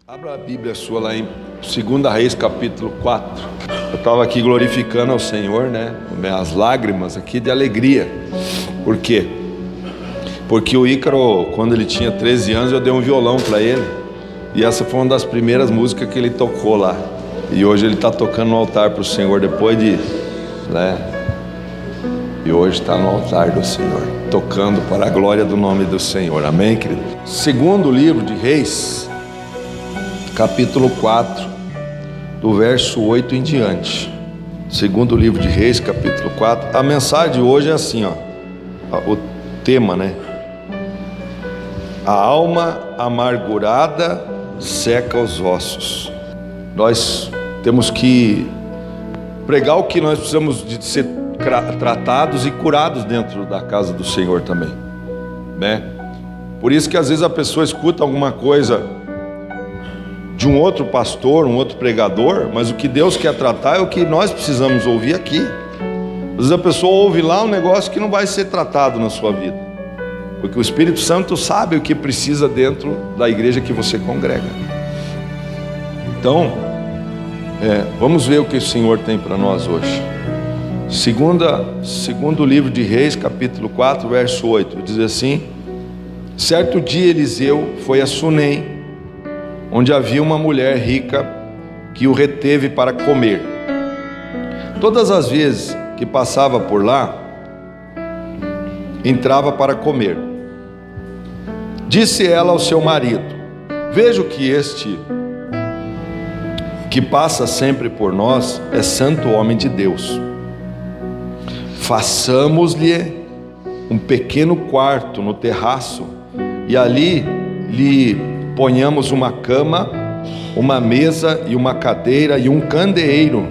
Abra a Bíblia sua lá em 2 Reis capítulo 4. Eu estava aqui glorificando ao Senhor, né? As lágrimas aqui de alegria. Por quê? Porque o Ícaro, quando ele tinha 13 anos, eu dei um violão para ele. E essa foi uma das primeiras músicas que ele tocou lá. E hoje ele está tocando no altar para o Senhor, depois de... né? E hoje está no altar do Senhor, tocando para a glória do nome do Senhor. Amém, querido? Segundo livro de Reis, capítulo 4, do verso 8 em diante. Segundo livro de Reis, capítulo 4. A mensagem de hoje é assim, ó. O tema, né? A alma amargurada seca os ossos. Nós temos que pregar o que nós precisamos de ser tratados e curados dentro da casa do Senhor também, né? Por isso que às vezes a pessoa escuta alguma coisa de um outro pastor, um outro pregador, mas o que Deus quer tratar é o que nós precisamos ouvir aqui. Às vezes a pessoa ouve lá um negócio que não vai ser tratado na sua vida, porque o Espírito Santo sabe o que precisa dentro da igreja que você congrega. Então, vamos ver o que o Senhor tem para nós hoje. Segundo livro de Reis, capítulo 4, verso 8, diz assim: certo dia Eliseu foi a Sunem, onde havia uma mulher rica que o reteve para comer. Todas as vezes que passava por lá, entrava para comer. Disse ela ao seu marido: vejo que este que passa sempre por nós é santo homem de Deus. Façamos-lhe um pequeno quarto no terraço e ali lhe ponhamos uma cama, uma mesa e uma cadeira e um candeeiro.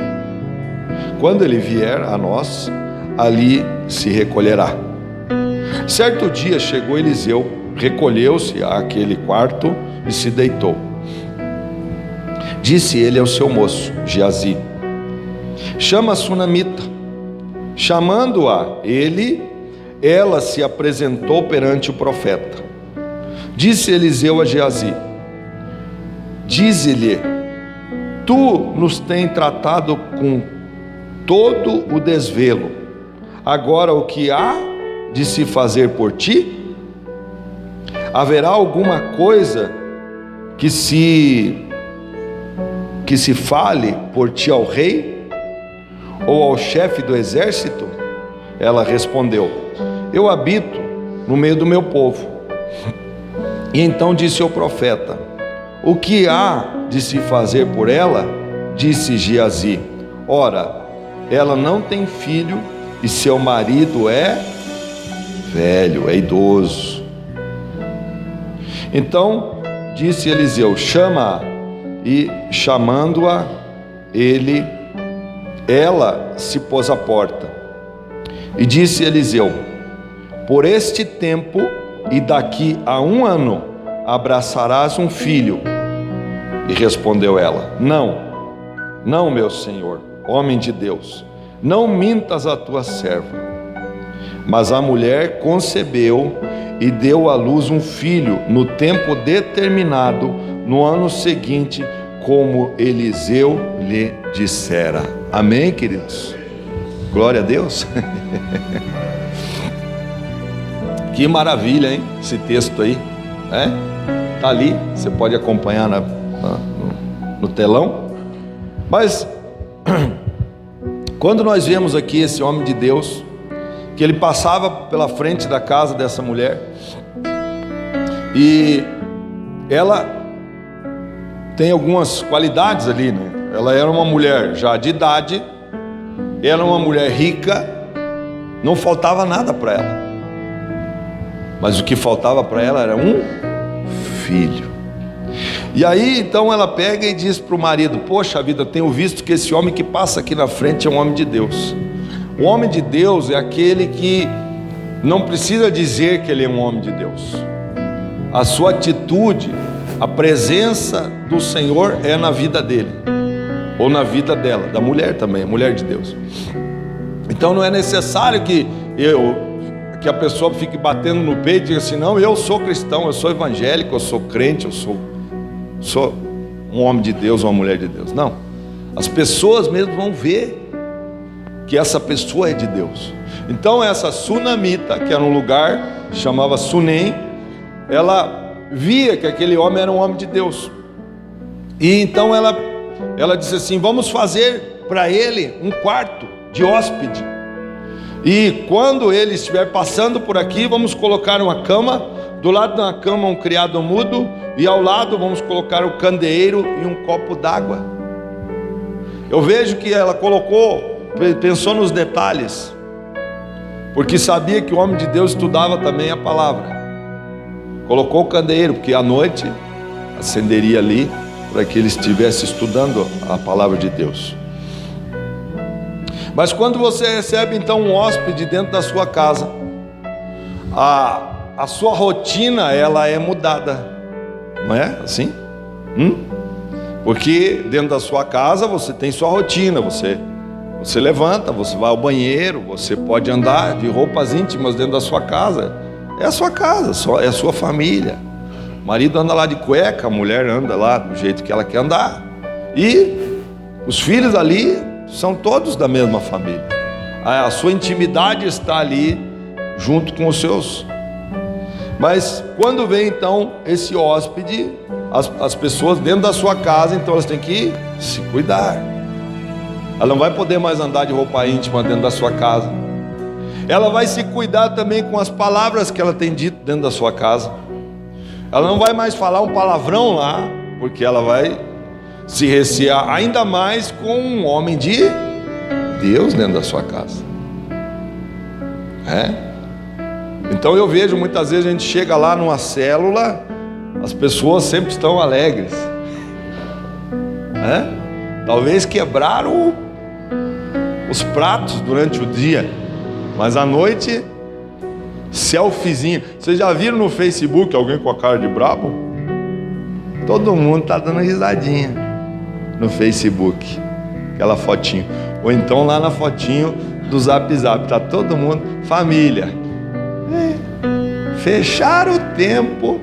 Quando ele vier a nós, ali se recolherá. Certo dia chegou Eliseu, recolheu-se àquele quarto e se deitou. Disse ele ao seu moço, Geazi: chama a sunamita. Chamando-a ela se apresentou perante o profeta. Disse Eliseu a Geazi: dize-lhe, tu nos tens tratado com todo o desvelo. Agora o que há de se fazer por ti? Haverá alguma coisa que se fale por ti ao rei? Ou ao chefe do exército? Ela respondeu: eu habito no meio do meu povo. E então disse o profeta: o que há de se fazer por ela? Disse Geazi: ora, ela não tem filho e seu marido é velho, é idoso. Então disse Eliseu: chama-a. E chamando-a, ela se pôs à porta. E disse Eliseu: por este tempo e daqui a 1 ano abraçarás um filho. E respondeu ela: não, meu senhor, homem de Deus, não mintas a tua serva. Mas a mulher concebeu e deu à luz um filho no tempo determinado, no ano seguinte, como Eliseu lhe dissera. Amém, queridos? Glória a Deus. Que maravilha, hein? Esse texto aí, né? Tá ali, você pode acompanhar no telão. Mas quando nós vemos aqui esse homem de Deus, que ele passava pela frente da casa dessa mulher, e ela tem algumas qualidades ali, né? Ela era uma mulher já de idade, era uma mulher rica, não faltava nada para ela, mas o que faltava para ela era um filho. E aí então ela pega e diz para o marido: poxa vida, tenho visto que esse homem que passa aqui na frente é um homem de Deus. O homem de Deus é aquele que não precisa dizer que ele é um homem de Deus. A sua atitude, a presença do Senhor é na vida dele, ou na vida dela, da mulher também, a mulher de Deus. Então não é necessário que a pessoa fique batendo no peito e diga assim: não, eu sou cristão, eu sou evangélico, eu sou crente, eu sou um homem de Deus ou uma mulher de Deus. Não, as pessoas mesmo vão ver que essa pessoa é de Deus. Então essa sunamita, que era um lugar que chamava Sunem, ela via que aquele homem era um homem de Deus. E então ela disse assim: vamos fazer para ele um quarto de hóspede, e quando ele estiver passando por aqui, vamos colocar uma cama, do lado da cama um criado mudo, e ao lado vamos colocar o candeeiro e um copo d'água. Eu vejo que ela pensou nos detalhes, porque sabia que o homem de Deus estudava também a palavra. Colocou o candeeiro, porque à noite acenderia ali, para que ele estivesse estudando a palavra de Deus. Mas quando você recebe então um hóspede dentro da sua casa, a sua rotina ela é mudada, não é assim? Porque dentro da sua casa você tem sua rotina, você levanta, você vai ao banheiro, você pode andar de roupas íntimas dentro da sua casa. É a sua casa, é a sua família. O marido anda lá de cueca, a mulher anda lá do jeito que ela quer andar. E os filhos ali são todos da mesma família. A sua intimidade está ali junto com os seus. Mas quando vem então esse hóspede, as pessoas dentro da sua casa, então elas têm que se cuidar. Ela não vai poder mais andar de roupa íntima dentro da sua casa. Ela vai se cuidar também com as palavras que ela tem dito dentro da sua casa. Ela não vai mais falar um palavrão lá, porque ela vai se recear ainda mais com um homem de Deus dentro da sua casa. Então eu vejo muitas vezes a gente chega lá numa célula, as pessoas sempre estão alegres. Talvez quebraram os pratos durante o dia, mas à noite, selfiezinho. Vocês já viram no Facebook alguém com a cara de brabo? Todo mundo está dando risadinha no Facebook, aquela fotinho. Ou então lá na fotinho do Zap Zap, está todo mundo, família. Fecharam o tempo,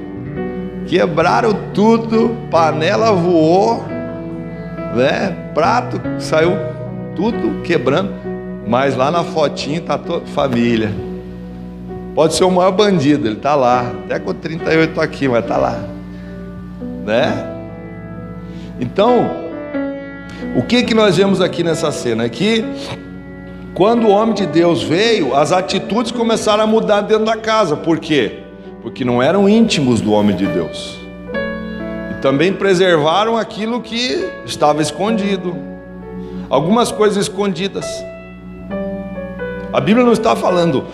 quebraram tudo, panela voou, prato saiu tudo quebrando, mas lá na fotinho está toda família. Pode ser o maior bandido, ele está lá, até com 38 aqui, mas está lá, Então, o que nós vemos aqui nessa cena? É que quando o homem de Deus veio, as atitudes começaram a mudar dentro da casa. Por quê? Porque não eram íntimos do homem de Deus, e também preservaram aquilo que estava escondido, algumas coisas escondidas. A Bíblia não está falando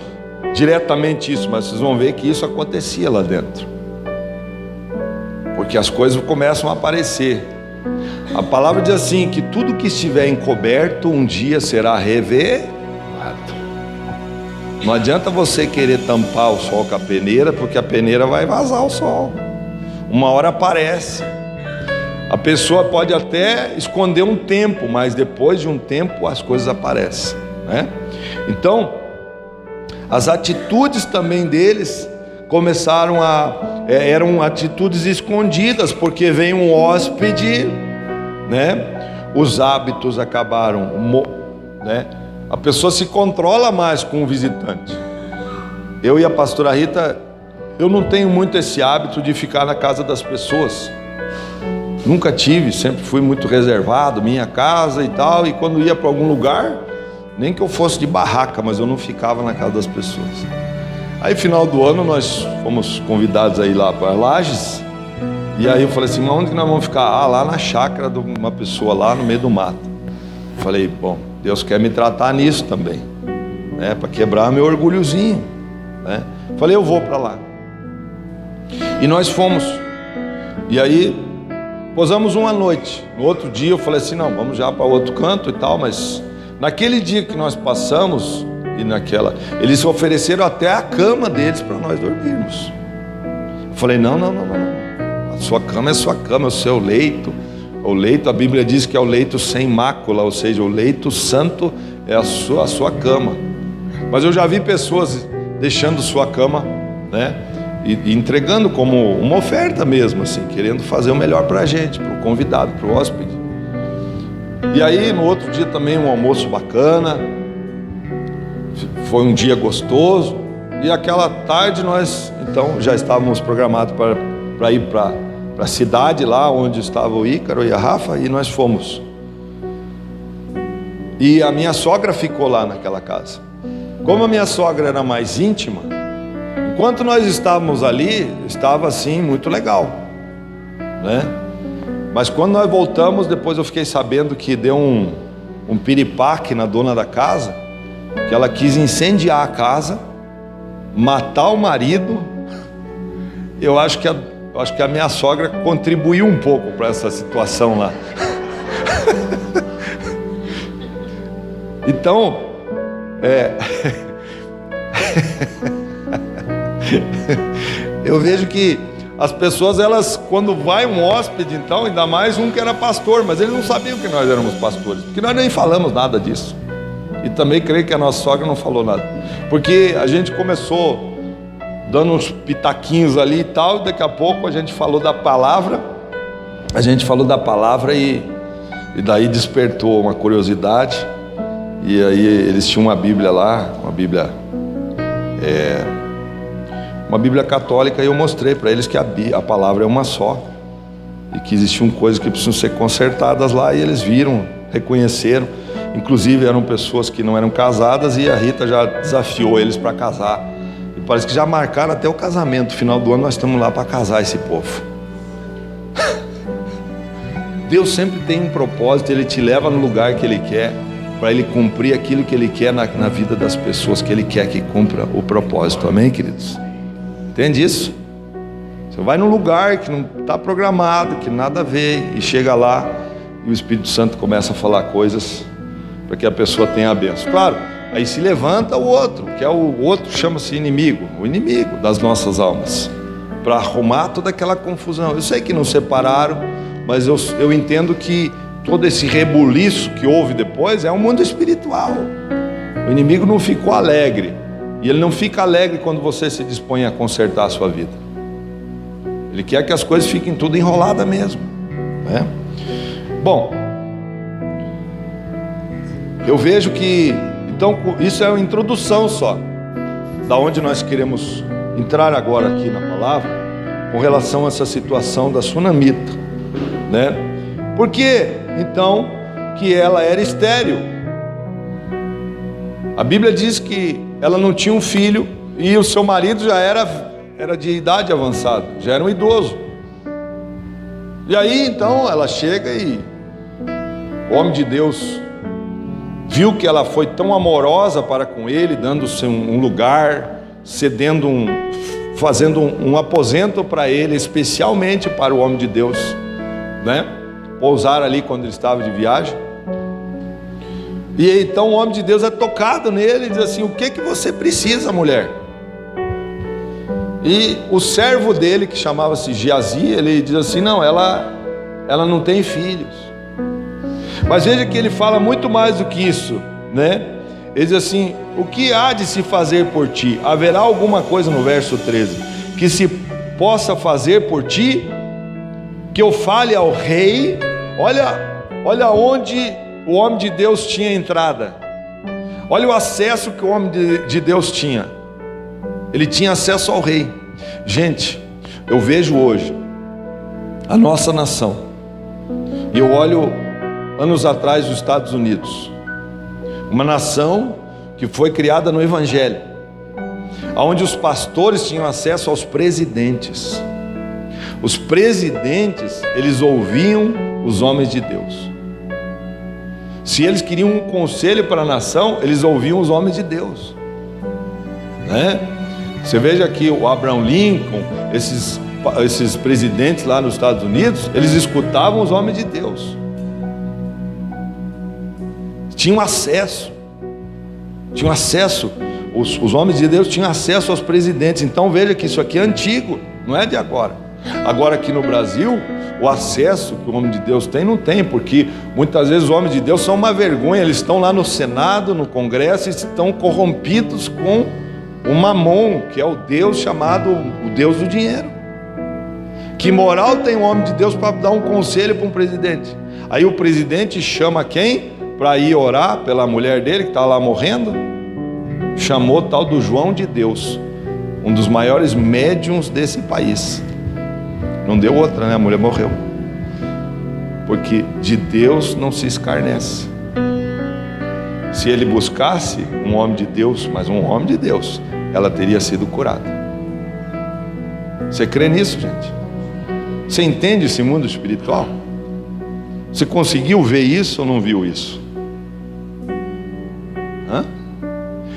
diretamente isso, mas vocês vão ver que isso acontecia lá dentro, porque as coisas começam a aparecer. A palavra diz assim, que tudo que estiver encoberto um dia será revelado. Não adianta você querer tampar o sol com a peneira, porque a peneira vai vazar o sol. Uma hora aparece. A pessoa pode até esconder um tempo, mas depois de um tempo as coisas aparecem, Então, as atitudes também deles começaram eram atitudes escondidas, porque vem um hóspede, os hábitos acabaram, a pessoa se controla mais com o visitante. Eu e a pastora Rita, eu não tenho muito esse hábito de ficar na casa das pessoas, nunca tive, sempre fui muito reservado, minha casa e tal, e quando ia para algum lugar, nem que eu fosse de barraca, mas eu não ficava na casa das pessoas. Aí final do ano nós fomos convidados a ir lá para Lages, e aí eu falei assim, mas onde que nós vamos ficar? Lá na chácara de uma pessoa lá no meio do mato. Eu falei, bom, Deus quer me tratar nisso também, para quebrar meu orgulhozinho, Falei, eu vou para lá. E nós fomos, e aí posamos uma noite. No outro dia eu falei assim, não, vamos já para outro canto e tal, mas naquele dia que nós passamos, eles ofereceram até a cama deles para nós dormirmos. Eu falei, não, a sua cama é sua cama, é o seu leito. O leito, a Bíblia diz que é o leito sem mácula, ou seja, o leito santo é a sua cama. Mas eu já vi pessoas deixando sua cama, e entregando como uma oferta mesmo, assim, querendo fazer o melhor para a gente, para o convidado, para o hóspede. E aí no outro dia também um almoço bacana, foi um dia gostoso. E aquela tarde nós então já estávamos programados para ir para a cidade lá onde estava o Ícaro e a Rafa, e nós fomos. E a minha sogra ficou lá naquela casa. Como a minha sogra era mais íntima, enquanto nós estávamos ali, estava assim muito legal, né? Mas quando nós voltamos, depois eu fiquei sabendo que deu um piripaque na dona da casa, que ela quis incendiar a casa, matar o marido. Eu acho que a minha sogra contribuiu um pouco para essa situação lá. Então, eu vejo que as pessoas, elas, quando vai um hóspede, então, ainda mais um que era pastor, mas eles não sabiam que nós éramos pastores, porque nós nem falamos nada disso. E também creio que a nossa sogra não falou nada, porque a gente começou dando uns pitaquinhos ali e tal, e daqui a pouco a gente falou da palavra, e daí despertou uma curiosidade. E aí eles tinham uma Bíblia lá, uma Bíblia católica, e eu mostrei para eles que a palavra é uma só, e que existiam coisas que precisam ser consertadas lá, e eles viram, reconheceram. Inclusive eram pessoas que não eram casadas, e a Rita já desafiou eles para casar, e parece que já marcaram até o casamento. No final do ano nós estamos lá para casar esse povo. Deus sempre tem um propósito, Ele te leva no lugar que Ele quer, para Ele cumprir aquilo que Ele quer na vida das pessoas, que Ele quer que cumpra o propósito. Amém, queridos? Entende isso? Você vai num lugar que não está programado, que nada a ver, e chega lá e o Espírito Santo começa a falar coisas para que a pessoa tenha a bênção. Claro, aí se levanta o outro, que é o outro, chama-se inimigo, o inimigo das nossas almas, para arrumar toda aquela confusão. Eu sei que não separaram, mas eu entendo que todo esse rebuliço que houve depois é um mundo espiritual. O inimigo não ficou alegre, e ele não fica alegre quando você se dispõe a consertar a sua vida. Ele quer que as coisas fiquem tudo enroladas mesmo, né? Bom, eu vejo que, então, isso é uma introdução só, da onde nós queremos entrar agora aqui na palavra, com relação a essa situação da sunamita, né? Por que, então, que ela era estéril? A Bíblia diz que ela não tinha um filho, e o seu marido já era de idade avançada, já era um idoso. E aí então ela chega, e o homem de Deus viu que ela foi tão amorosa para com ele, dando-se um lugar, fazendo um aposento para ele, especialmente para o homem de Deus, né? Pousar ali quando ele estava de viagem. E então o homem de Deus é tocado nele e diz assim: o que você precisa, mulher? E o servo dele, que chamava-se Geazi, ele diz assim: não, ela não tem filhos. Mas veja que ele fala muito mais do que isso, né? Ele diz assim: o que há de se fazer por ti? Haverá alguma coisa, no verso 13, que se possa fazer por ti, que eu fale ao rei? Olha onde o homem de Deus tinha entrada. Olha o acesso que o homem de Deus tinha. Ele tinha acesso ao rei. Gente, eu vejo hoje a nossa nação, e eu olho anos atrás os Estados Unidos, uma nação que foi criada no Evangelho, onde os pastores tinham acesso aos presidentes. Os presidentes, eles ouviam os homens de Deus. Se eles queriam um conselho para a nação, eles ouviam os homens de Deus, né? Você veja aqui o Abraham Lincoln, esses presidentes lá nos Estados Unidos, eles escutavam os homens de Deus. Tinham acesso, os homens de Deus tinham acesso aos presidentes. Então veja que isso aqui é antigo, não é de agora. Agora aqui no Brasil, o acesso que o homem de Deus tem, não tem, porque muitas vezes os homens de Deus são uma vergonha. Eles estão lá no Senado, no Congresso, e estão corrompidos com O Mamon, que é o Deus chamado o Deus do dinheiro. Que moral tem um homem de Deus para dar um conselho para um presidente? Aí o presidente chama quem? Para ir orar pela mulher dele que está lá morrendo? Chamou o tal do João de Deus, um dos maiores médiuns desse país. Não deu outra, né? A mulher morreu. Porque de Deus não se escarnece. Se ele buscasse um homem de Deus, mas um homem de Deus, ela teria sido curada. Você crê nisso, gente? Você entende esse mundo espiritual? Você conseguiu ver isso ou não viu isso? Hã?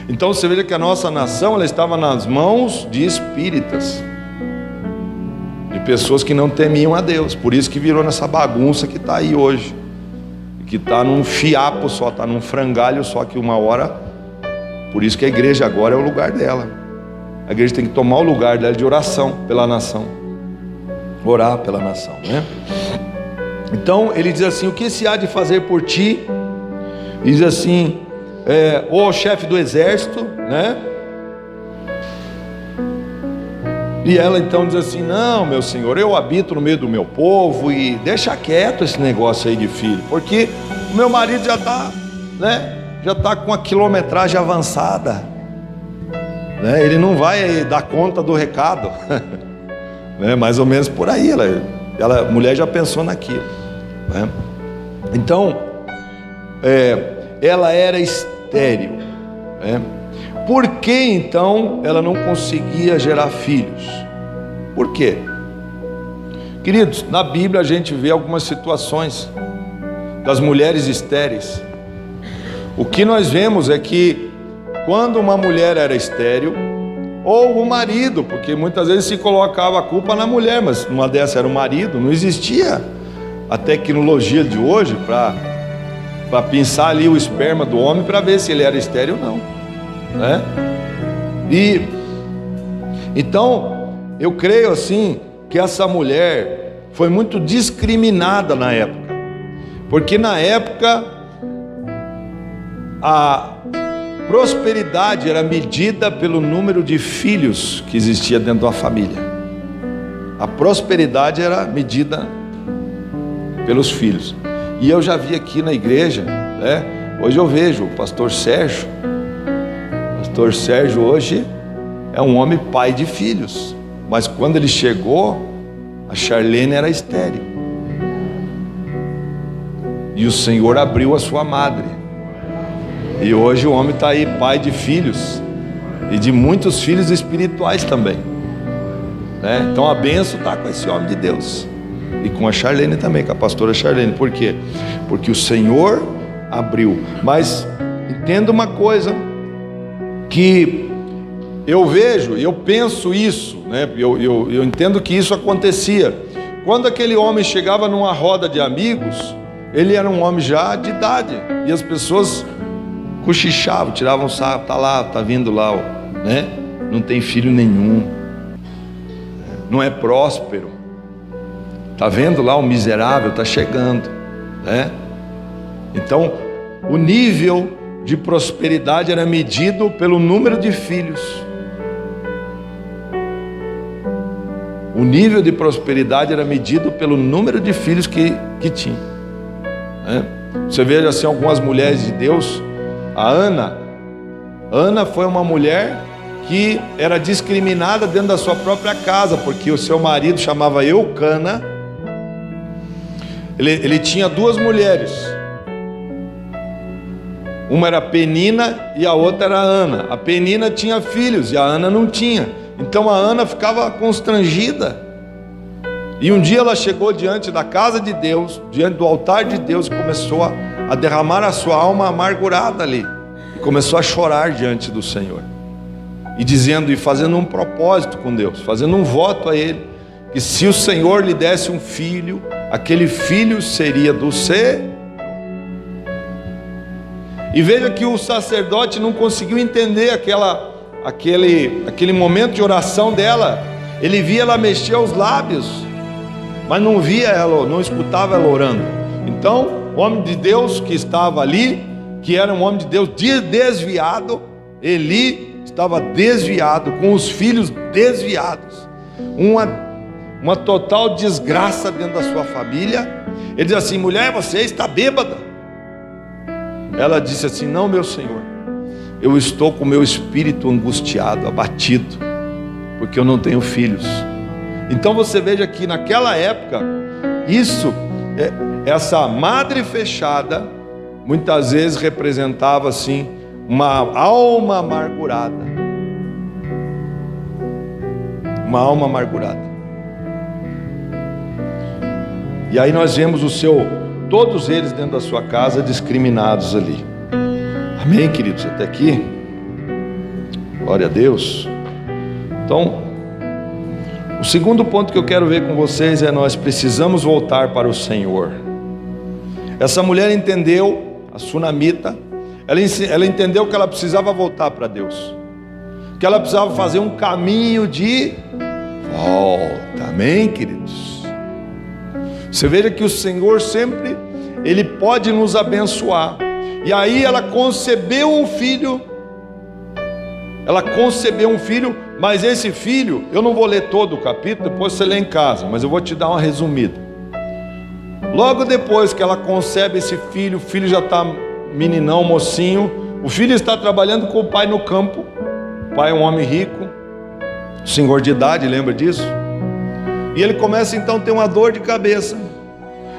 Então você veja que a nossa nação, ela estava nas mãos de espíritas, de pessoas que não temiam a Deus. Por isso que virou nessa bagunça que está aí hoje, que está num fiapo só, está num frangalho só, que uma hora. Por isso que a igreja agora é o lugar dela. A igreja tem que tomar o lugar dela de oração pela nação, orar pela nação, né? Então ele diz assim: o que se há de fazer por ti? Diz assim: ô chefe do exército, né? E ela então diz assim: não, meu senhor, eu habito no meio do meu povo, e deixa quieto esse negócio aí de filho, porque o meu marido já está, né? Já está com a quilometragem avançada, né? Ele não vai dar conta do recado. Né? Mais ou menos por aí, a mulher já pensou naquilo, né? Então, ela era estéril, né? Por que então ela não conseguia gerar filhos? Por quê? Queridos, na Bíblia a gente vê algumas situações das mulheres estéreis. O que nós vemos é que quando uma mulher era estéril, ou o marido, porque muitas vezes se colocava a culpa na mulher, mas uma dessas era o marido. Não existia a tecnologia de hoje para pensar ali o esperma do homem para ver se ele era estéril ou não, né? E então eu creio assim que essa mulher foi muito discriminada na época, porque na época a prosperidade era medida pelo número de filhos que existia dentro da família. A prosperidade era medida pelos filhos. E eu já vi aqui na igreja, né? Hoje eu vejo o pastor Sérgio. O pastor Sérgio hoje é um homem pai de filhos. Mas quando ele chegou, a Charlene era estéril. E o Senhor abriu a sua madre. E hoje o homem está aí, pai de filhos, e de muitos filhos espirituais também, né? Então a bênção está com esse homem de Deus, e com a Charlene também, com a pastora Charlene. Por quê? Porque o Senhor abriu. Mas entenda uma coisa, que eu vejo, eu penso isso, né? Eu entendo que isso acontecia. Quando aquele homem chegava numa roda de amigos, ele era um homem já de idade, e as pessoas cochichavam, tiravam sarro: tá lá, tá vindo lá, né? Não tem filho nenhum, não é próspero, tá vendo lá o miserável, tá chegando, né? Então o nível de prosperidade era medido pelo número de filhos. O nível de prosperidade era medido pelo número de filhos que tinha, né? Você veja assim, algumas mulheres de Deus. A Ana foi uma mulher que era discriminada dentro da sua própria casa, porque o seu marido chamava Eucana. Ele tinha duas mulheres, uma era Penina e a outra era Ana. A Penina tinha filhos e a Ana não tinha. Então a Ana ficava constrangida. E um dia ela chegou diante da casa de Deus, diante do altar de Deus, e começou a derramar a sua alma amargurada ali, e começou a chorar diante do Senhor, e dizendo, e fazendo um propósito com Deus, fazendo um voto a Ele, que se o Senhor lhe desse um filho, aquele filho seria do Senhor. E veja que o sacerdote não conseguiu entender aquele momento de oração dela. Ele via ela mexer os lábios, mas não via ela, não escutava ela orando. Então o homem de Deus que estava ali, que era um homem de Deus desviado, Eli, estava desviado, com os filhos desviados, uma total desgraça dentro da sua família. Ele diz assim: mulher, você está bêbada. Ela disse assim: não, meu Senhor, eu estou com o meu espírito angustiado, abatido, porque eu não tenho filhos. Então você veja que naquela época, essa madre fechada, muitas vezes representava assim, uma alma amargurada. Uma alma amargurada. E aí nós vemos todos eles dentro da sua casa discriminados ali. Amém, queridos? Até aqui? Glória a Deus. Então, o segundo ponto que eu quero ver com vocês é: nós precisamos voltar para o Senhor. Essa mulher entendeu, a sunamita, ela entendeu que ela precisava voltar para Deus, que ela precisava fazer um caminho de volta. Amém, queridos? Você veja que o Senhor sempre, Ele pode nos abençoar. E aí ela concebeu um filho. Mas esse filho, eu não vou ler todo o capítulo, depois você lê em casa, mas eu vou te dar uma resumida. Logo depois que ela concebe esse filho, o filho já está meninão, mocinho, o filho está trabalhando com o pai no campo. O pai é um homem rico, senhor de idade, lembra disso? E ele começa então a ter uma dor de cabeça.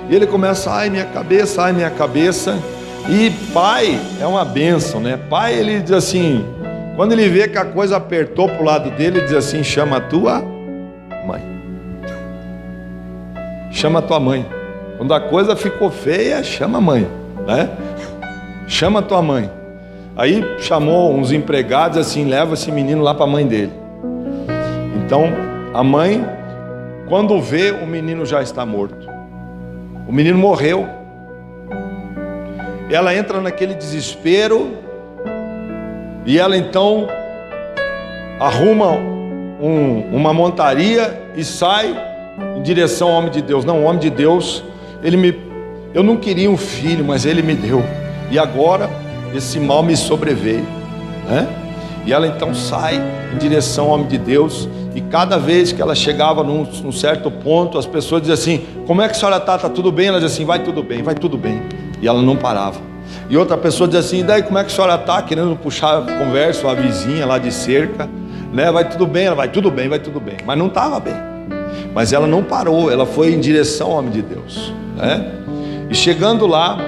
E ele começa: ai minha cabeça, ai minha cabeça. E pai é uma bênção, né? Pai, ele diz assim, quando ele vê que a coisa apertou para o lado dele, ele diz assim: chama a tua mãe. Chama a tua mãe. Quando a coisa ficou feia, chama a mãe, né? Chama a tua mãe. Aí chamou uns empregados assim: leva esse menino lá para a mãe dele. Então a mãe, quando vê, o menino já está morto. O menino morreu. Ela entra naquele desespero. E ela então arruma uma montaria e sai em direção ao homem de Deus. Não, o homem de Deus, eu não queria um filho, mas ele me deu. E agora esse mal me sobreveio, né? E ela então sai em direção ao homem de Deus. E cada vez que ela chegava num certo ponto, as pessoas diziam assim: como é que a senhora está? Está tudo bem? Ela dizia assim: vai tudo bem, vai tudo bem. E ela não parava. E outra pessoa dizia assim: e daí, como é que a senhora está? Querendo puxar a conversa, a vizinha lá de cerca, né? Vai tudo bem? Ela: vai tudo bem, vai tudo bem. Mas não estava bem. Mas ela não parou, ela foi em direção ao homem de Deus, né? E chegando lá,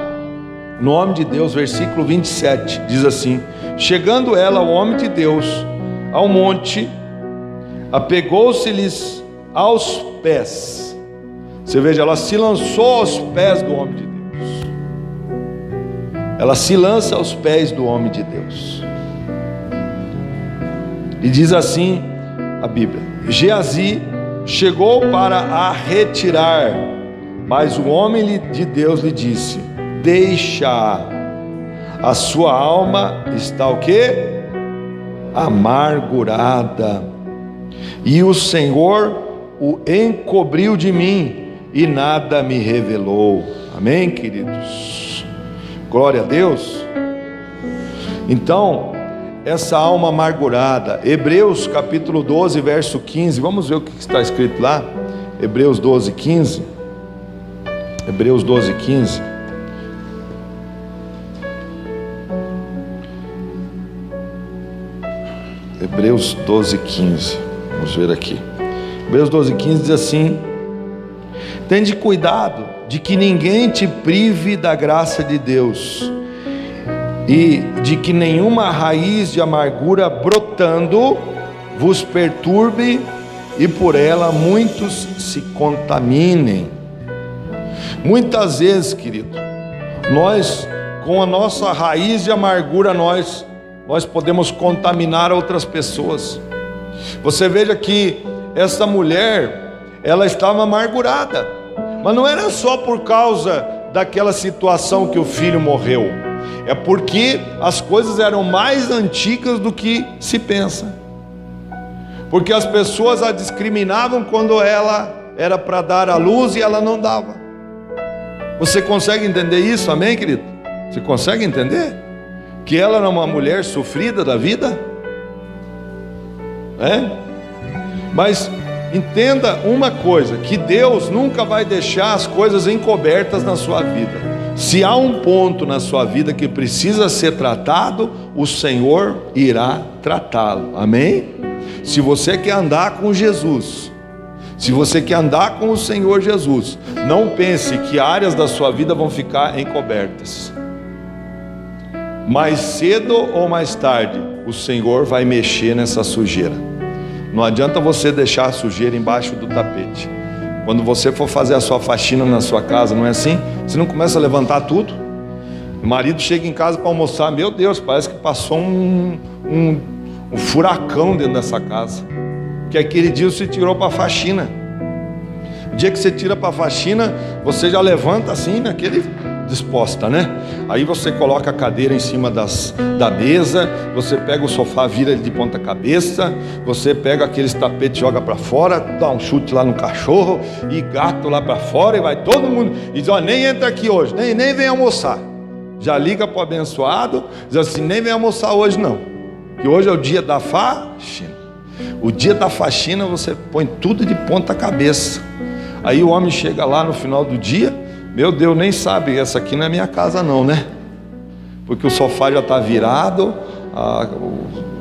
no homem de Deus, versículo 27, diz assim: chegando ela ao homem de Deus, ao monte, apegou-se-lhes aos pés. Você veja, ela se lançou aos pés do homem de Deus. Ela se lança aos pés do homem de Deus. E diz assim a Bíblia: Geazi chegou para a retirar, mas o homem de Deus lhe disse: deixa, a sua alma está o quê? Amargurada, e o Senhor o encobriu de mim e nada me revelou. Amém, queridos? Glória a Deus. Então, essa alma amargurada, Hebreus capítulo 12, verso 15, vamos ver o que está escrito lá. Hebreus 12, 15. Hebreus 12, 15. Hebreus 12, 15. Vamos ver aqui. Hebreus 12, 15 diz assim: tende cuidado de que ninguém te prive da graça de Deus, e de que nenhuma raiz de amargura brotando vos perturbe, e por ela muitos se contaminem. Muitas vezes, querido, nós, com a nossa raiz de amargura, nós podemos contaminar outras pessoas. Você veja que essa mulher, ela estava amargurada, mas não era só por causa daquela situação que o filho morreu, é porque as coisas eram mais antigas do que se pensa, porque as pessoas a discriminavam quando ela era para dar à luz e ela não dava. Você consegue entender isso? Amém, querido? Você consegue entender que ela era uma mulher sofrida da vida? Mas entenda uma coisa, que Deus nunca vai deixar as coisas encobertas na sua vida. Se há um ponto na sua vida que precisa ser tratado, o Senhor irá tratá-lo, amém? Se você quer andar com Jesus, se você quer andar com o Senhor Jesus, não pense que áreas da sua vida vão ficar encobertas. Mais cedo ou mais tarde, o Senhor vai mexer nessa sujeira. Não adianta você deixar a sujeira embaixo do tapete. Quando você for fazer a sua faxina na sua casa, não é assim? Você não começa a levantar tudo? O marido chega em casa para almoçar, meu Deus, parece que passou um furacão dentro dessa casa. Que aquele dia você tirou para a faxina. O dia que você tira para a faxina, você já levanta assim, naquele disposta, né? Aí você coloca a cadeira em cima da mesa, você pega o sofá, vira ele de ponta cabeça, você pega aqueles tapetes, joga para fora, dá um chute lá no cachorro, e gato lá para fora, e vai todo mundo, e diz, ó, nem entra aqui hoje, nem vem almoçar. Já liga para o abençoado, diz assim, nem vem almoçar hoje não, que hoje é o dia da faxina. O dia da faxina você põe tudo de ponta cabeça. Aí o homem chega lá no final do dia, meu Deus, nem sabe, essa aqui não é minha casa não, né? Porque o sofá já está virado,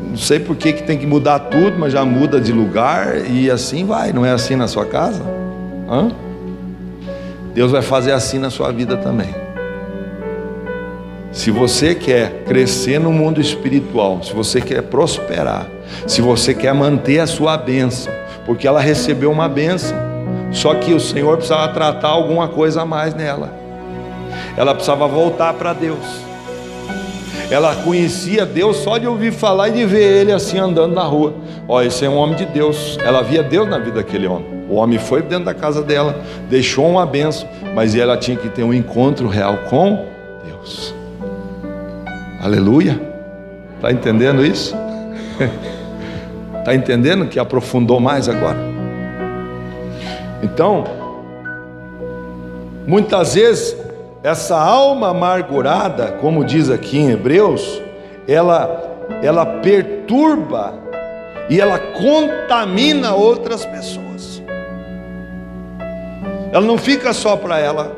não sei por que tem que mudar tudo, mas já muda de lugar e assim vai. Não é assim na sua casa? Deus vai fazer assim na sua vida também. Se você quer crescer no mundo espiritual, se você quer prosperar, se você quer manter a sua bênção, porque ela recebeu uma bênção, só que o Senhor precisava tratar alguma coisa a mais nela. Ela precisava voltar para Deus. Ela conhecia Deus só de ouvir falar e de ver ele assim andando na rua. Ó, esse é um homem de Deus. Ela via Deus na vida daquele homem. O homem foi dentro da casa dela, deixou uma bênção, mas ela tinha que ter um encontro real com Deus. Aleluia. Está entendendo isso? Está entendendo que aprofundou mais agora? Então, muitas vezes, essa alma amargurada, como diz aqui em Hebreus, ela perturba e ela contamina outras pessoas. Ela não fica só para ela,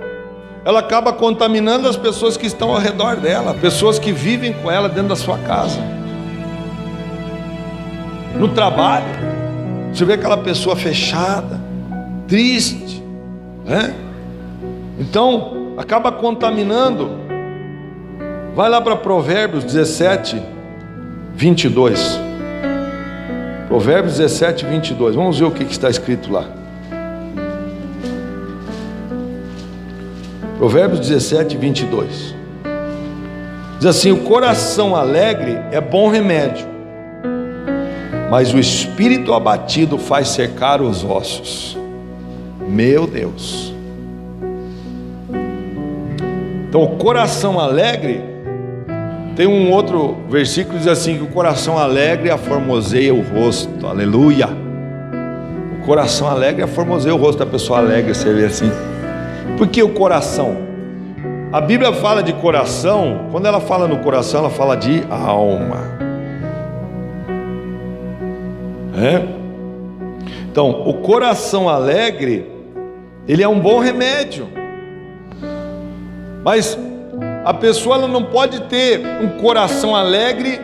ela acaba contaminando as pessoas que estão ao redor dela, pessoas que vivem com ela dentro da sua casa, no trabalho. Você vê aquela pessoa fechada, triste, né? Então acaba contaminando. Vai lá para Provérbios 17, 22. Provérbios 17, 22. Vamos ver o que está escrito lá. Provérbios 17, 22. Diz assim: o coração alegre é bom remédio, mas o espírito abatido faz secar os ossos. Meu Deus. Então o coração alegre, tem um outro versículo que diz assim, que o coração alegre aformoseia o rosto. Aleluia. O coração alegre aformoseia o rosto da pessoa alegre. Você vê assim. Por que o coração? A Bíblia fala de coração. Quando ela fala no coração, ela fala de alma. Então o coração alegre, ele é um bom remédio, mas a pessoa ela não pode ter um coração alegre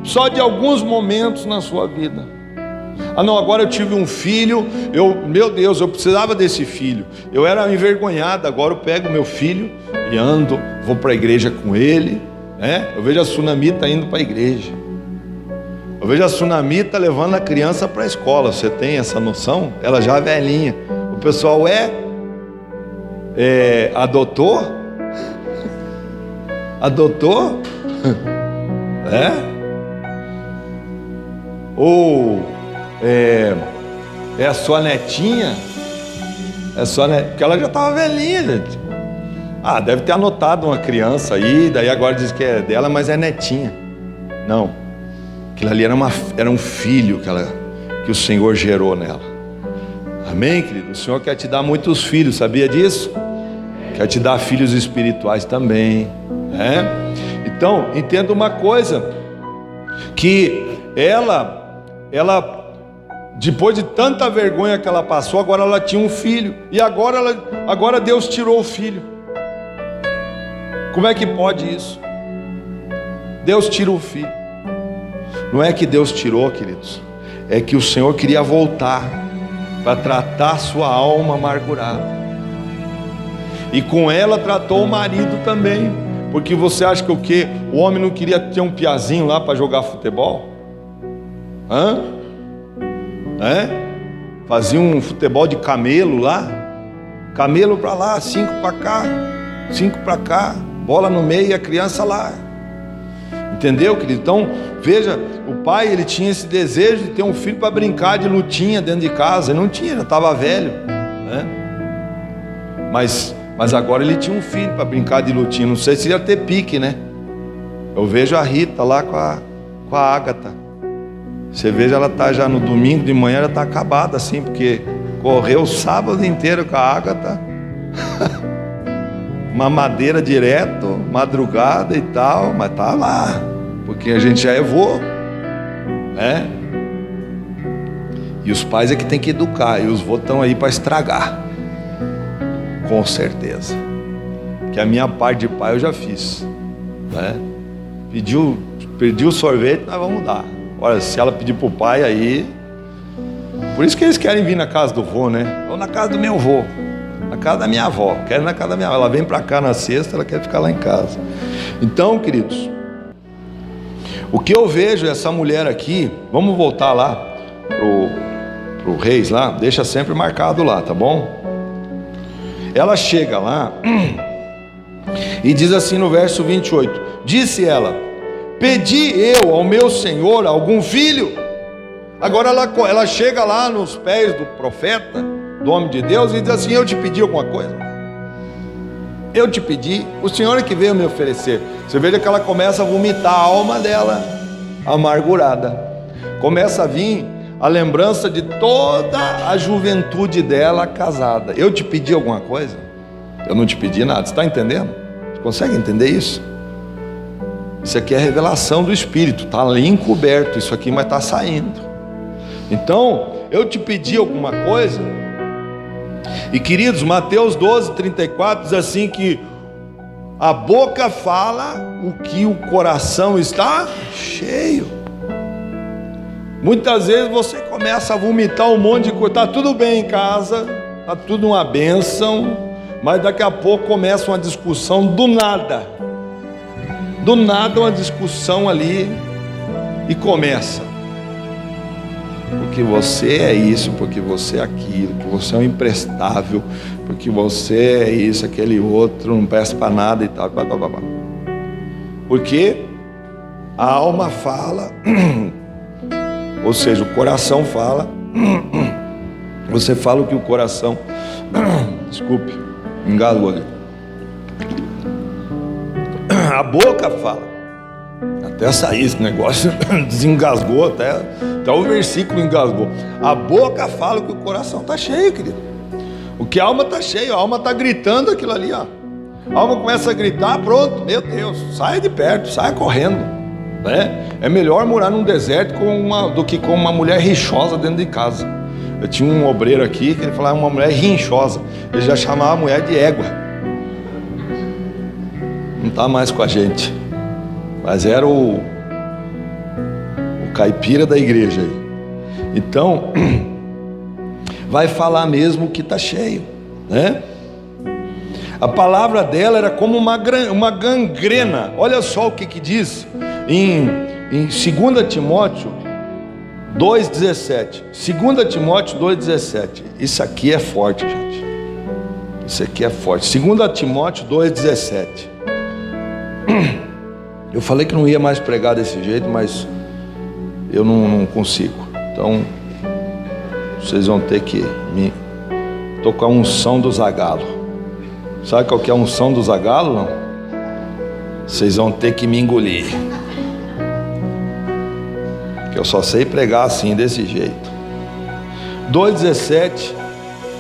só de alguns momentos na sua vida. Ah não, agora eu tive um filho, meu Deus, eu precisava desse filho, eu era envergonhado, agora eu pego meu filho e ando, vou para a igreja com ele, né? Eu vejo a Sunamita indo para a igreja, eu vejo a Sunamita levando a criança para a escola. Você tem essa noção? Ela já é velhinha. O pessoal adotou? Adotou? Ou é a sua netinha? Porque ela já estava velhinha, gente. Deve ter anotado uma criança aí, daí agora diz que é dela, mas é netinha. Não, aquilo ali era um filho que o Senhor gerou nela. Amém, querido? O Senhor quer te dar muitos filhos, sabia disso? Quer te dar filhos espirituais também, né? Então, entenda uma coisa, que ela ela, depois de tanta vergonha que ela passou, agora ela tinha um filho. E agora Deus tirou o filho. Como é que pode isso? Deus tira o filho. Não é que Deus tirou, queridos, é que o Senhor queria voltar para tratar sua alma amargurada. E com ela tratou o marido também. Porque você acha que o quê? O homem não queria ter um piazinho lá para jogar futebol? Fazia um futebol de camelo lá. Camelo para lá, 5 para cá, 5 para cá, bola no meio e a criança lá. Entendeu, querido? Então, veja, o pai, ele tinha esse desejo de ter um filho para brincar de lutinha dentro de casa. Ele não tinha, já estava velho, né? Mas agora ele tinha um filho para brincar de lutinha. Não sei se ia ter pique, né? Eu vejo a Rita lá com a Ágata. Você veja, ela está já no domingo de manhã, ela está acabada assim, porque correu o sábado inteiro com a Ágata. Mamadeira direto, madrugada e tal, mas tá lá, porque a gente já é vô, né? E os pais é que tem que educar, e os vô estão aí para estragar, com certeza. Que a minha parte de pai eu já fiz, né? Pediu o sorvete, nós vamos dar. Olha, se ela pedir pro pai aí, por isso que eles querem vir na casa do vô, né? Ou na casa do meu vô. Na casa da minha avó, quero ir na casa da minha avó. Ela vem para cá na sexta, ela quer ficar lá em casa. Então, queridos, o que eu vejo essa mulher aqui, vamos voltar lá pro Reis lá, deixa sempre marcado lá, tá bom? Ela chega lá e diz assim no verso 28, disse ela, pedi eu ao meu senhor algum filho? Agora ela chega lá nos pés do profeta, do homem de Deus, e diz assim, eu te pedi alguma coisa? Eu te pedi, o Senhor é que veio me oferecer. Você veja que ela começa a vomitar a alma dela amargurada. Começa a vir a lembrança de toda a juventude dela casada. Eu te pedi alguma coisa? Eu não te pedi nada. Você está entendendo? Você consegue entender isso? Isso aqui é a revelação do Espírito. Está ali encoberto isso aqui, mas está saindo. Então, eu te pedi alguma coisa? E queridos, Mateus 12:34 diz assim que a boca fala o que o coração está cheio. Muitas vezes você começa a vomitar um monte de coisa, está tudo bem em casa, está tudo uma bênção, mas daqui a pouco começa uma discussão do nada uma discussão ali, e começa, porque você é isso, porque você é aquilo, que você é um imprestável, porque você é isso, aquele outro, não presta para nada e tal, porque a alma fala, ou seja, o coração fala, você fala o que o coração, desculpe, engasgou ali, a boca fala, até sair esse negócio, desengasgou, até o versículo engasgou. A boca fala que o coração está cheio, querido. O que a alma está cheia, a alma está gritando aquilo ali, ó. A alma começa a gritar, pronto, meu Deus, sai de perto, sai correndo, né? É melhor morar num deserto do que com uma mulher rixosa dentro de casa. Eu tinha um obreiro aqui que ele falava uma mulher rinchosa, ele já chamava a mulher de égua. Não está mais com a gente, mas era o caipira da igreja aí. Então vai falar mesmo que está cheio, né? A palavra dela era como uma gangrena. Olha só o que diz em 2 Timóteo 2,17. 2 Timóteo 2,17. Isso aqui é forte, gente. Isso aqui é forte. 2 Timóteo 2,17. Eu falei que não ia mais pregar desse jeito, mas eu não consigo. Então vocês vão ter que me tocar a unção do Zagalo. Sabe qual que é a unção do Zagalo? Não? Vocês vão ter que me engolir, que eu só sei pregar assim, desse jeito. 2,17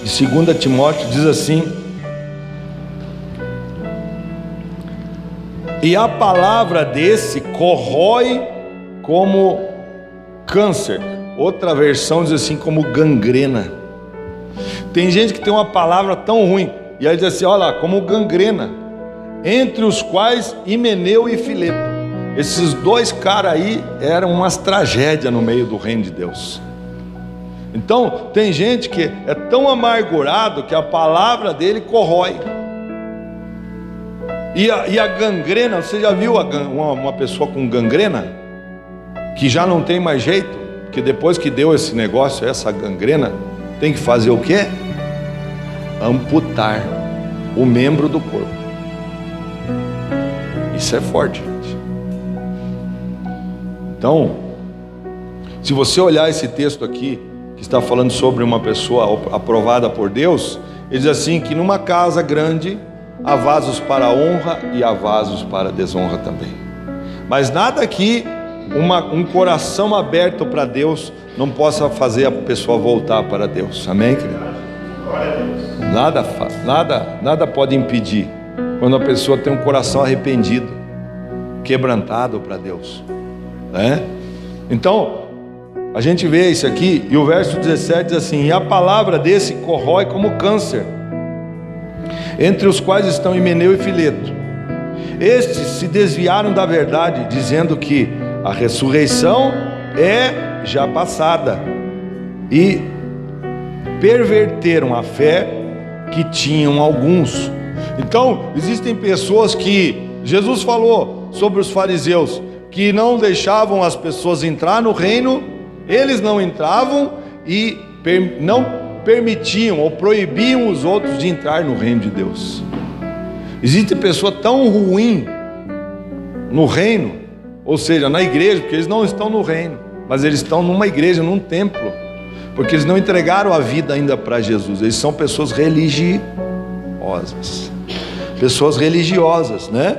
de 2 Timóteo diz assim: e a palavra desse corrói como câncer, outra versão diz assim como gangrena. Tem gente que tem uma palavra tão ruim, e aí diz assim, olha lá, como gangrena, entre os quais Himeneu e Fileto. Esses dois caras aí eram umas tragédias no meio do reino de Deus. Então, tem gente que é tão amargurado que a palavra dele corrói. E a gangrena, você já viu uma pessoa com gangrena? Que já não tem mais jeito? Que depois que deu esse negócio, essa gangrena, tem que fazer o quê? Amputar o membro do corpo. Isso é forte, gente. Então, se você olhar esse texto aqui, que está falando sobre uma pessoa aprovada por Deus, ele diz assim, que numa casa grande há vasos para a honra e há vasos para a desonra também. Mas nada aqui, um coração aberto para Deus não possa fazer a pessoa voltar para Deus. Amém, querido? Nada pode impedir quando a pessoa tem um coração arrependido, quebrantado para Deus, né? Então, a gente vê isso aqui, e o verso 17 diz assim, e a palavra desse corrói como câncer, entre os quais estão Himeneu e Fileto. Estes se desviaram da verdade, dizendo que a ressurreição é já passada, e perverteram a fé que tinham alguns. Então, existem pessoas que Jesus falou sobre os fariseus, que não deixavam as pessoas entrar no reino, eles não entravam e não permitiam ou proibiam os outros de entrar no reino de Deus. Existe pessoa tão ruim no reino, ou seja, na igreja, porque eles não estão no reino, mas eles estão numa igreja, num templo, porque eles não entregaram a vida ainda para Jesus. Eles são pessoas religiosas, né?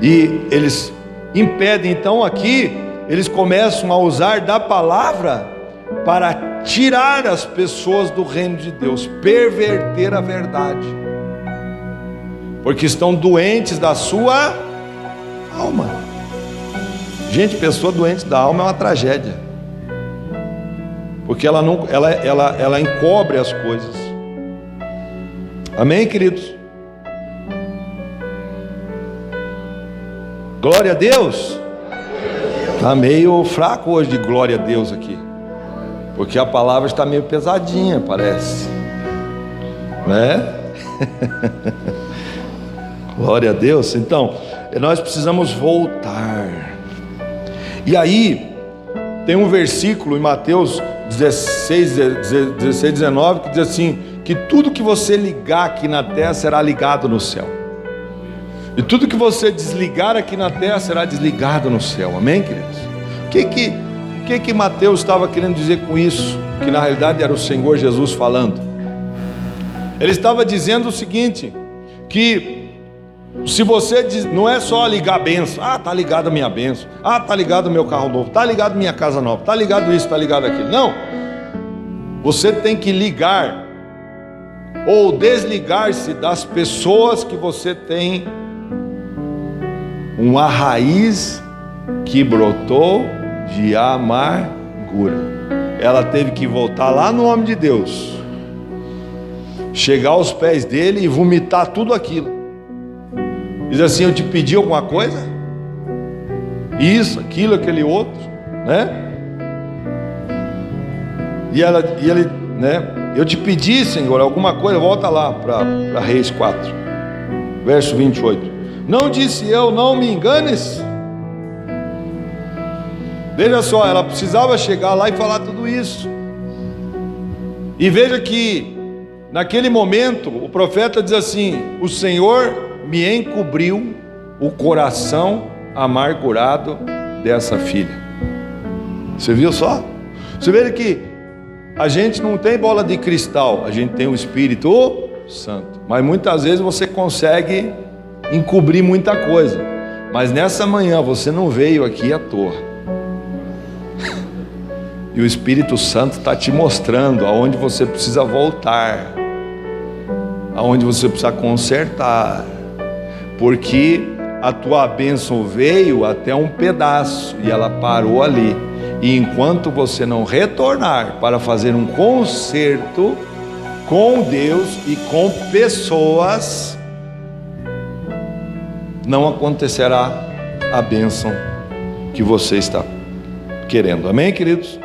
E eles impedem, então aqui eles começam a usar da palavra para tirar as pessoas do reino de Deus, perverter a verdade, porque estão doentes da sua alma. Gente, pessoa doente da alma é uma tragédia, porque ela encobre as coisas. Amém, queridos? Glória a Deus. Está meio fraco hoje de glória a Deus aqui, porque a palavra está meio pesadinha, parece, né? Glória a Deus. Então, nós precisamos voltar. E aí, tem um versículo em Mateus 16, 19, que diz assim, que tudo que você ligar aqui na terra será ligado no céu, e tudo que você desligar aqui na terra será desligado no céu. Amém, queridos? O que Mateus estava querendo dizer com isso? Que na realidade era o Senhor Jesus falando. Ele estava dizendo o seguinte, que se você diz, não é só ligar a bênção, está ligado a minha bênção, está ligado o meu carro novo, está ligado a minha casa nova, está ligado isso, está ligado aquilo. Não, você tem que ligar ou desligar-se das pessoas que você tem uma raiz que brotou de amargura. Ela teve que voltar lá no nome de Deus, chegar aos pés dele e vomitar tudo aquilo. Diz assim, eu te pedi alguma coisa? Isso, aquilo, aquele outro, né? E ele, né? Eu te pedi, Senhor, alguma coisa. Volta lá para Reis 4, verso 28. Não disse eu, não me enganes? Veja só, ela precisava chegar lá e falar tudo isso. E veja que naquele momento o profeta diz assim, o Senhor me encobriu o coração amargurado dessa filha. Você viu só? Você vê que a gente não tem bola de cristal, a gente tem o Espírito Santo, mas muitas vezes você consegue encobrir muita coisa, mas nessa manhã você não veio aqui à toa, e o Espírito Santo está te mostrando aonde você precisa voltar, aonde você precisa consertar, porque a tua bênção veio até um pedaço e ela parou ali, E enquanto você não retornar para fazer um conserto com Deus e com pessoas, não acontecerá a bênção que você está querendo. Amém, queridos?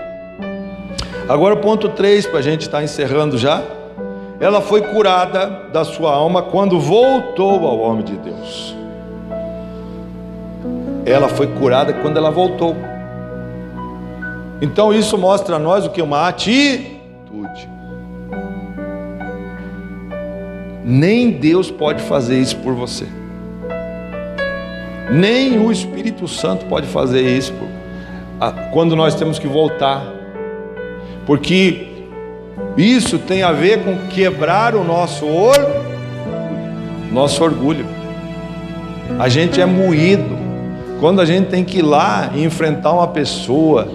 Agora o ponto 3, para a gente estar encerrando já. Ela foi curada da sua alma quando voltou ao homem de Deus. Ela foi curada quando ela voltou. Então isso mostra a nós o que? Uma atitude. Nem Deus pode fazer isso por você. Nem o Espírito Santo pode fazer isso quando nós temos que voltar. Porque isso tem a ver com quebrar o nosso orgulho. A gente é moído quando a gente tem que ir lá e enfrentar uma pessoa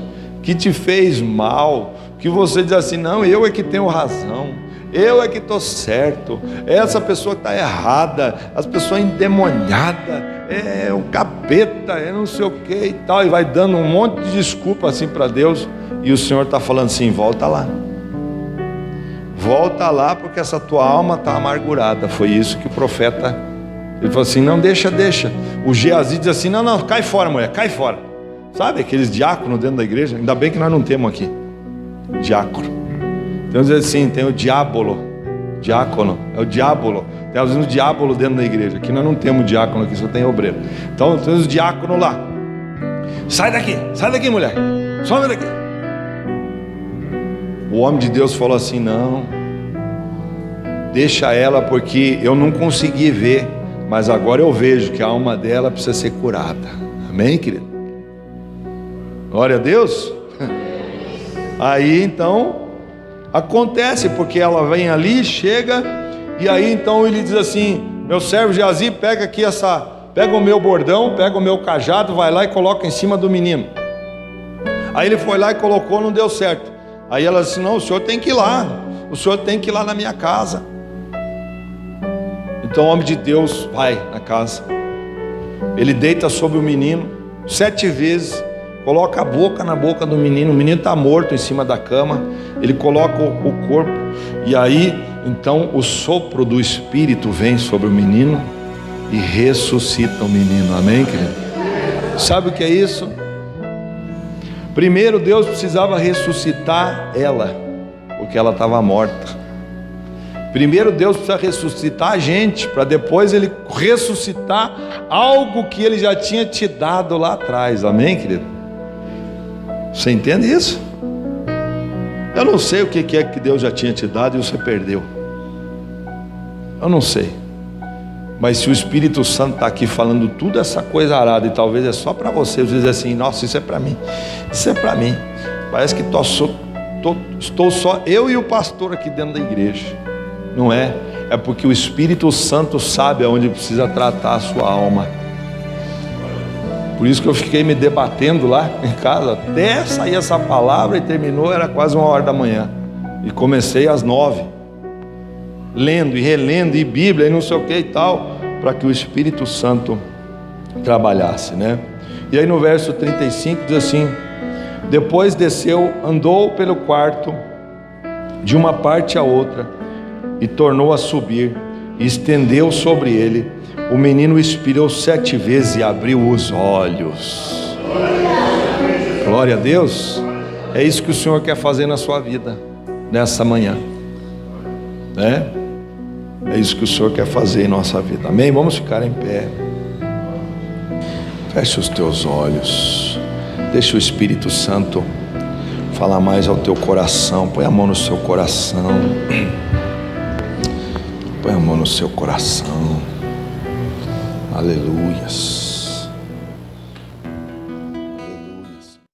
que te fez mal, que você diz assim: não, eu é que tenho razão, eu é que estou certo, essa pessoa está errada, as pessoas endemoniadas, é o capeta, é não sei o que e tal, e vai dando um monte de desculpa assim para Deus, e o Senhor está falando assim: volta lá, porque essa tua alma está amargurada. Foi isso que o profeta, ele falou assim: não, deixa. O Geazi diz assim: não, cai fora, mulher, cai fora. Sabe aqueles diáconos dentro da igreja? Ainda bem que nós não temos aqui diácono. Então diz assim, tem o diácono, é o diábolo. Tem às vezes um diábolo dentro da igreja. Aqui nós não temos diácono, aqui só tem obreiro. Então tem os diáconos lá. Sai daqui, mulher, some daqui. O homem de Deus falou assim: não, deixa ela, porque eu não consegui ver, mas agora eu vejo que a alma dela precisa ser curada. Amém, querido? Glória a Deus. Aí então acontece, porque ela vem ali, chega, e aí então ele diz assim: meu servo Geazi, pega aqui pega o meu bordão, pega o meu cajado, vai lá e coloca em cima do menino. Aí ele foi lá e colocou, não deu certo. Aí ela disse: não, o senhor tem que ir lá, na minha casa. Então o homem de Deus vai na casa, ele deita sobre o menino 7 vezes, coloca a boca na boca do menino, o menino está morto em cima da cama, ele coloca o corpo, e aí então o sopro do Espírito vem sobre o menino e ressuscita o menino. Amém, querido? Sabe o que é isso? Primeiro Deus precisava ressuscitar ela, porque ela estava morta. Primeiro Deus precisa ressuscitar a gente, para depois Ele ressuscitar algo que Ele já tinha te dado lá atrás. Amém, querido? Você entende isso? Eu não sei o que é que Deus já tinha te dado e você perdeu. Eu não sei. Mas se o Espírito Santo está aqui falando tudo essa coisa arada, e talvez é só para você dizer assim: nossa, isso é para mim, isso é para mim. Parece que estou só eu e o pastor aqui dentro da igreja. Não é? É porque o Espírito Santo sabe aonde precisa tratar a sua alma. Por isso que eu fiquei me debatendo lá em casa até sair essa palavra, e terminou, era quase 1h da manhã, e comecei às 9, lendo e relendo e Bíblia e não sei o que e tal, para que o Espírito Santo trabalhasse, né? E aí no verso 35 diz assim: depois desceu, andou pelo quarto de uma parte a outra, e tornou a subir, e estendeu sobre ele. O menino expirou 7 vezes e abriu os olhos. Glória a Deus. É isso que o Senhor quer fazer na sua vida nessa manhã, né? É isso que o Senhor quer fazer em nossa vida. Amém? Vamos ficar em pé. Feche os teus olhos. Deixa o Espírito Santo falar mais ao teu coração. Põe a mão no seu coração. Põe a mão no seu coração. Aleluias.